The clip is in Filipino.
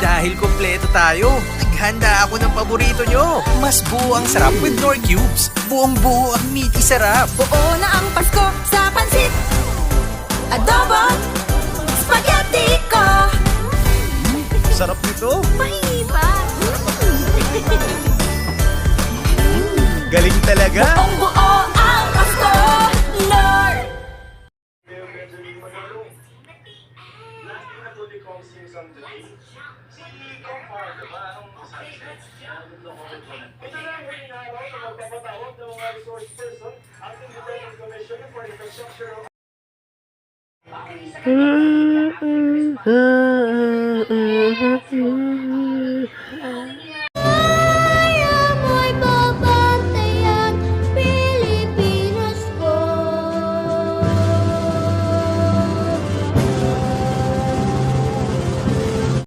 Dahil kumpleto tayo, naghanda ako ng paborito nyo. Mas buo ang sarap with Knorr Cubes. Buong buo ang meaty sarap. Buo na ang Pasko sa pansit, adobo, spaghetti ko. Sarap nito. Mahiba. Galing talaga. Buong buo ang Pasko, Knorr. Mm-hmm.